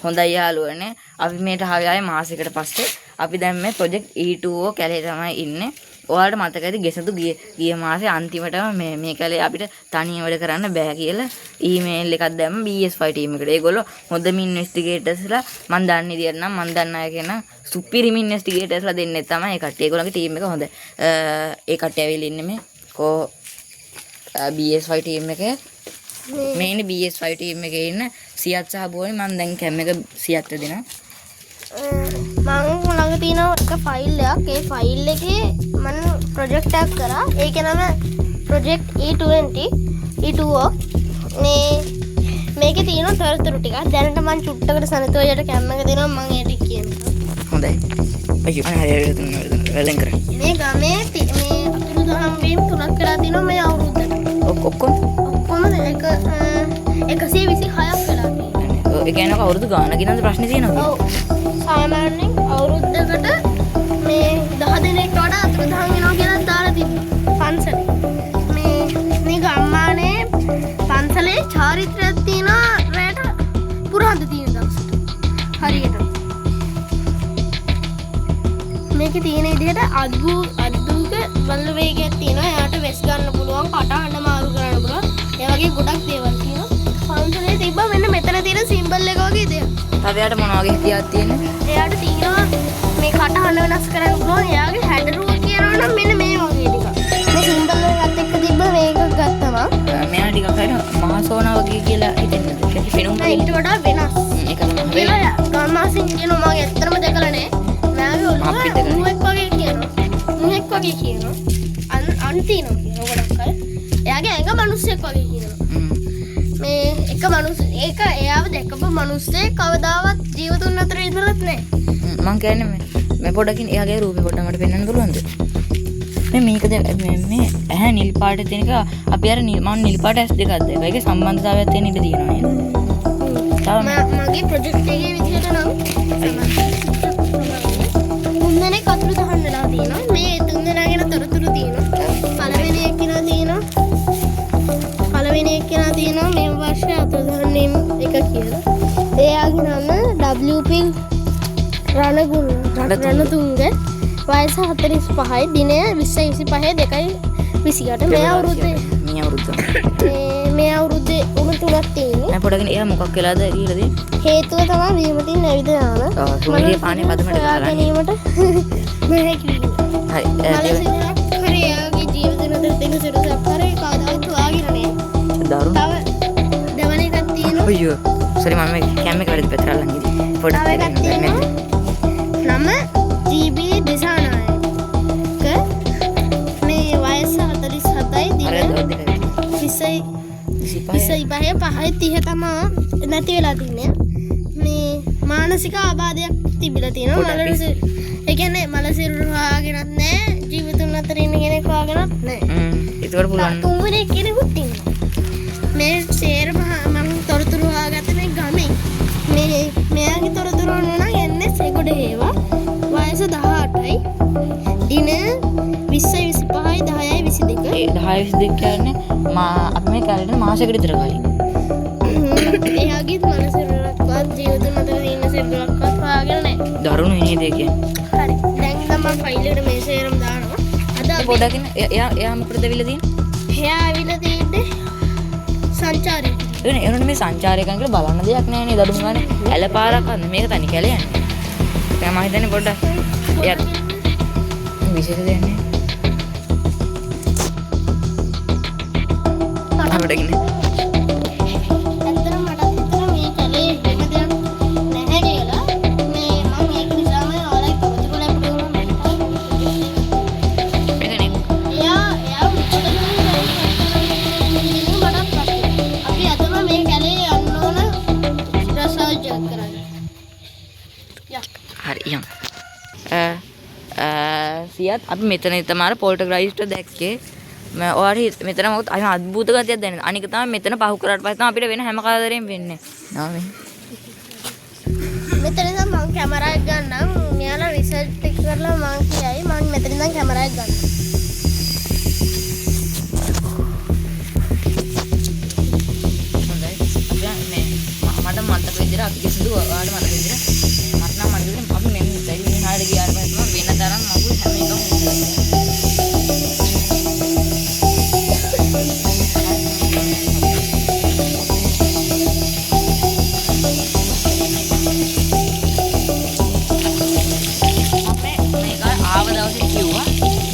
හොඳයි යාළුවනේ. අපි මේට ආවේ මාසෙකට පස්සේ. අපි දැන් මේ ප්‍රොජෙක්ට් E2O කැලේ තමයි ඉන්නේ. ඔයාලට මතකයිද ගෙසතු ගිය මාසේ අන්තිමටම මේ කැලේ අපිට තනියම වැඩ කරන්න බෑ කියලා ඊමේල් එකක් දැම්ම BS5 ටීම් එකට. ඒගොල්ලෝ හොඳම ඉන්වෙස්ටිගේටර්ස්ලා මම දන්න විදියට නම් මම දන්න අය කියන සුපිරිම ඉන්වෙස්ටිගේටර්ස්ලා දෙන්නේ තමයි ඒ කට්ටිය. ඒගොල්ලන්ගේ ටීම් එක හොඳයි. ඒ කට්ටිය ඇවිල්ලා ඉන්නේ මේ BS5 ටීම් එකේ. මේනේ BS5 ටීම් එකේ ඉන්න සියත් සහ බෝනි මම දැන් කැම් එක සියත් දෙනවා. මම ළඟ තියෙන එක ෆයිල් එකක්. ඒ ෆයිල් එකේ මම ප්‍රොජෙක්ට් එකක් කරා. ඒකේ නම ප්‍රොජෙක්ට් E2O. මේකේ තියෙන තොරතුරු ටික දැනට මම චුට්ටකට සනතෝයට කැම් එක දෙනවා. මම ඒ ටික කියන්නම්. හොඳයි. අයියෝ අනේ හරියට වෙලෙන් කරා. මේ ගමේ මේ අතුරුදහන් වීම තුනක් කරලා තිනවා මේ අවුරුද්දට. ඔක්කොම එක 126ක් වෙලා තියෙනවා. ඒ කියන්නේ අවුරුදු ගානක් ගිනන්ද ප්‍රශ්නේ තියෙනවා. ඔව්. සාමාන්‍යයෙන් අවුරුද්දකට මේ 10 දිනකට වඩා අතුරුදහන් වෙනවා කියලා දාලා තිබුණා පන්සලේ. මේ ගම්මානේ පන්සලේ චාරිත්‍රාක් තියෙනවා රැට පුරාද තියෙන දවසට. හරියට. මේකේ තියෙන විදිහට අද්දුක බල්ල වේගයක් තියෙනවා. එයාට වෙස් ගන්න පුළුවන්, කටහඬ මාරු කරන්න පුළුවන්. ඒ වගේ ගොඩක් දේවල් තියෙනවා. පන්සලේ තිබ්බ මෙන්න මෙතන තියෙන සිම්බල් එක වගේ දේවල්. තව එයාට මොන වගේ හිතියක් තියෙන්නේ? එයාට තියෙනවා මේ කටහඬ වෙනස් කරන්න පුළුවන්. එයාගේ හැඩරුව කියනවා නම් මෙන්න මේ වගේ ටිකක්. මේ සිම්බල් එකත් එක්ක තිබ්බ මේක ගත්තම මෙයා ටිකක් හරින මහසෝනා වගේ කියලා හිතෙන්නද? ඒක පෙනුම් නෑ ඊට වඩා වෙනස්. ඒක තමයි. කියලා ගම්මාසින් කියනවා මම ඇත්තටම දැකලා නෑ. මෑගේ ඔළුව මුවෙක් වගේ කියනවා. මුවෙක් වගේ කියනවා. අන්තිනෝ කියනවා ගොඩක් අය. එයාගේ ඇඟ මිනිස්සෙක් වගේ කියනවා. මේ එක ඒක එයාව දැකපු මිනිස්සේ කවදාවත් ජීවතුන් අතර ඉඳලත් නෑ. මං කියන්නේ මේ පොඩකින් එයාගේ රූපේ පොඩ්ඩක් මට පෙන්වන්න පුළුවන්ද? මේකද මේ ඇහැ නිල් පාට තියෙන එක අපි අර මම නිල් පාට ඇස් දෙකක් දැක්කා. ඒකේ සම්බන්ධතාවයක් තියෙන ඉඩ තියෙනවා නේද? මගේ ප්‍රොජෙක්ට් එකේ විදිහට නම් තුන්දෙනෙක් අතුරුදහන් වෙලා තියෙනවා. මේ තුන්දෙනා ගැන තොරතුරු තියෙනවා. පළවෙනි එක්කෙනා තියෙනවා මේ වර්ෂයේ අතුරුදහන් වීම එක කියලා. එයාගේ නම WP රණතුංග. වයස 45යි. දිනය 2025 2/28. මේ අවුරුද්දේ උණු 3ක් තියෙන්නේ. මම පොඩකින් එයා මොකක් වෙලාද කියලා දෙන්න. හේතුව තමයි වීමටින් ඇවිද යන. සුමිරිය පානේ පදමට ගහලා ගැනීමට නැහැ කිව්වා. හරි එයාගේ ජීවිතේ නතර දෙක සිරසක් කරේ කවදාවත් හොයාගෙන නෑ. දරුණු. තව දෙවන එකක් තියෙනවා. අයියෝ. සෝරි මම කැම් එක වැඩි පෙතරලා ගිහින්. තව එකක් තියෙනවා. නම GB දිසානායක. මේ වයස 47යි. දින 25 තමයි නැති වෙලා තින්නේ. මේ මානසික ආබාධයක් තිබිලා තියෙනවා. ඒ කියන්නේ මල සිරුර හොයාගෙනත් නැහැ. ජීවිතුන් අතර ඉන්න කෙනෙක් හොයාගෙනත් නැහැ. ඒකට පුළුවන්. තුන්වෙනි කෙනෙකුත් ඉන්නවා. මේ සේරම මම තොරතුරු හොයාගත්ත මේ ගමෙන්. මෙයාගේ තොරතුරු අනුව නම් එන්නේ සෙගොඩ හේවා. වයස 18යි. දින 20 25යි 10යි 22. 10 22 කියන්නේ අපි මේ කැලේට මාසෙකට විතර කලින්. එයාගේ මනසරක්වත් ජීවිතුන් අතර ඉන්න සිරුරක්වත් හොයාගෙන නැහැ. දරුණු නේද ඒ කියන්නේ? හරි. දැන් තමයි ෆයිල් එකට මේ සේරම දානවා. අද අපි පොඩකින් එයා මොකටද ඇවිල්ලා තියෙන්නේ? එයා ඇවිල්ලා තියෙන්නේ සංචාරයට. එනොනේ මේ සංචාරයකන් කියලා බලන්න දෙයක් නැහැ නේද? අඩුම ගානේ ඇලපාරක් අන්න මේක තනි කැලේ යන්නේ. දැන් මම හිතන්නේ පොඩ්ඩක් එයා විශේෂ දෙයක් නෑ. අපිට සියත් අපි මෙතන තමයි පොල්ටර්ගයිස්ට් දැක්කේ. මම ඔයාලට මෙතන මොකද අద్భుත ගතියක් දැනෙන. අනික තමයි මෙතන පහු කරාට පස්සේ තමයි අපිට වෙන හැම කාලදරෙම වෙන්නේ. නාමේ. මෙතන ඉඳන් මම කැමරා එක ගන්නම්. මෙයාලා රිසර්ච් ටික කරලා මම කියයි. මම මෙතන ඉඳන් කැමරා එක ගන්නම්. හොඳයි. අපි මේ මට මතක විදිහට අපි කිසිදු ඔයාලට මතක විදිහට මට නම් මතක විදිහට අපි මෙන්න ඉතින් හරියට ගියාට පස්සේ වෙන තරම් මගුල් හැම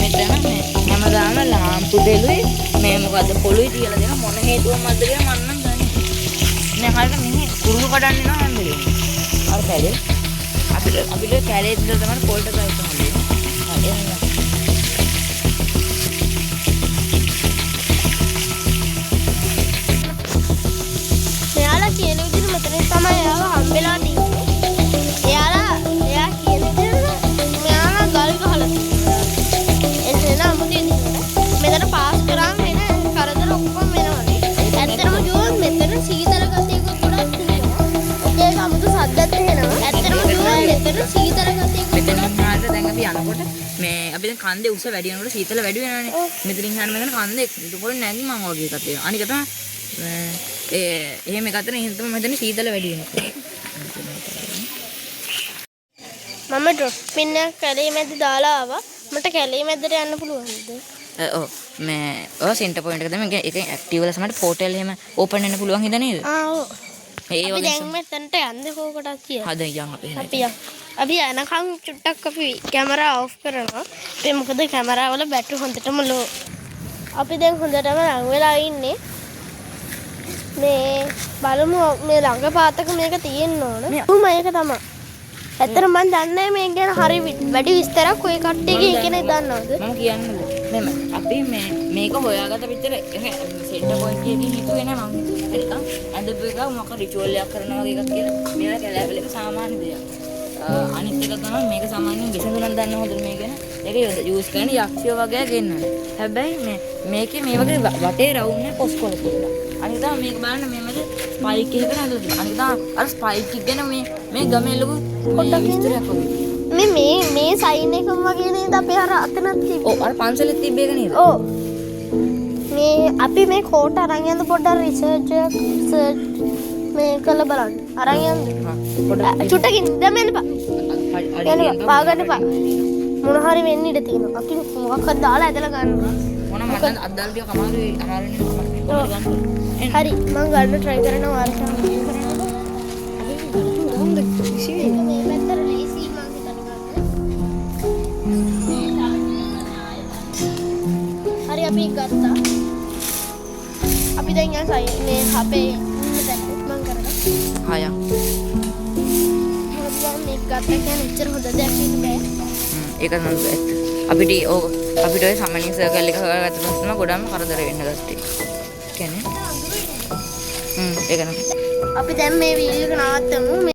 එකම හැමදාම ලාම්පු දෙලුයි මේ මොකද්ද පොළුයි තියලා දෙන මොන හේතුවක්ද කියලා මම නම් දන්නේ නැහැ. හරියට මෙහි කුරුළු කඩන්න එනවා හැම වෙලේම. අර කැලේ අපිට කැලේ ඉඳලා තමයි පොල්ට ගයිස් හම්බෙන්නේ. හරි එහෙනම්. මෙයාලා කියන විදිහට මෙතන තමයි එයාව හම්බෙලා තියෙන්නේ. එයා කියන විදිහට මෙයාලා ගල් ගහලා තියෙනවා. එතන අමුතිය දිනවල මෙතන පාස් කරාම එන කරදර ඔක්කොම වෙනවනේ. ඇත්තටම කිව්වොත් මෙතන සීතල ගතියකුත් ගොඩක් තියෙනවා. ඒක අමුතු සද්දත් එනවා. ඇත්තටම කිව්වොත් මෙතන සීතල ගතියකුත් මෙතන ඉන්නාට දැන් අපි යනකොට මේ අපි දැන් කන්දේ උස වැඩි වෙනකොට සීතල වැඩි වෙනවානේ. මෙතනින් යන මෙතන කන්දේ පොළ නැගි මම වගේ එකක් තියෙනවා. අනික තමයි එහෙම එකක් තියෙන එහෙනම් තමයි මෙතන සීතල වැඩි වෙනවා. මම ඩ්‍රොප් පින් එක කැලේ මැද දාලා ආවා. මට කැලේ මැදට යන්න පුළුවන්ද? ඔව් මේ ඔය සෙන්ටර් පොයින්ට් එක තමයි ඒකෙන් ඇක්ටිව් වෙලා සමහර පෝටල් එහෙම ඕපන් වෙන්න පුළුවන් හින්දා නේද? ඔව්. ඒ අපි වගේ දැන් මෙතනට යන්න කොහොකටද කියලා. හද යන් අපි එහෙනම්. අපි යනකම් චුට්ටක් අපි කැමරා ඔෆ් කරනවා. ඒ මොකද කැමරා වල බැටරි හොඳටම ලෝ. අපි දැන් හොඳටම ලඟ වෙලා ඉන්නේ. මේ බලමු මේ ළඟ පාතක මේක තියෙන්න ඕන. මේක තමයි. ඇත්තට මම දන්නේ මේ ගැන හරි වැඩි විස්තරයක් ඔය කට්ටියගේ කෙනෙක් දන්නවද? මම කියන්නද? මෙන්න අපි මේක හොයාගත්ත පිටර සෙන්ටර් පොයින්ට් එකකින් හිතුවේ නෑ මම. නිකන් අදපු එක මොකක් රිචුවල් එකක් කරනවා වගේ එකක් කියලා. මේවා කැලෑවල එක සාමාන්‍ය දෙයක්. අනිත් එක තමයි මේක සාමාන්‍යයෙන් විසඳුමක් දන්න හොඳට මේ ගැන. ඒක යූස් කරන යක්ෂයෝ වගේ ගෙන්නන. හැබැයි මේකේ මේ වගේ වටේ රවුම් එක පොස්කොල තියෙනවා. අනිත් තමයි මේක බලන්න මේ මැද ස්පයික් එකක නේද? අනිත් තමයි අර ස්පයික් එක ගැන මේ ගමේ ලොකු පොඩ්ඩක් විස්තරයක් වගේ. මේ සයින් එකම වගේ නේද අපේ අර අතනක් තිබ්බේ. ඔව් අර පන්සලෙත් තිබ්බ එක නේද? ඔව්. මේ අපි මේ කෝට අරන් යන පොඩ්ඩක් රිසර්ච් මේ කළ බලන්න. අරන් යන්න. පොඩ්ඩක් චුට්ටකින් දැන් එන්න බා. පාගන්න බා. මොන හරි වෙන්න ඉඩ තියෙනවා. අපි මොකක්ද දාලා ඇදලා ගන්නවා. මොන මට අද්දල් ටික අමාරුයි අමාරුනේ හරි මම ගන්න try කරනවා ආරසා. මේ පැත්තට ලේසි මම හිතනවා. හරි අපි ගත්තා. අපි දැන් යන සයි මේ අපේ දැන් මම කරලා. ආය. මම මේක ගත්තා කියන්නේ එච්චර හොඳ දෙයක් නෙමෙයි. ඒක නම් ඇත්ත. අපිට ඔය සමනින් සර්කල් එක හොයාගත්ත පස්සේ තමයි ගොඩක්ම කරදර වෙන්න ගත්තේ. කියන්නේ ඒක නම් අපි දැන් මේ වීඩියෝ එක නවත්තමු.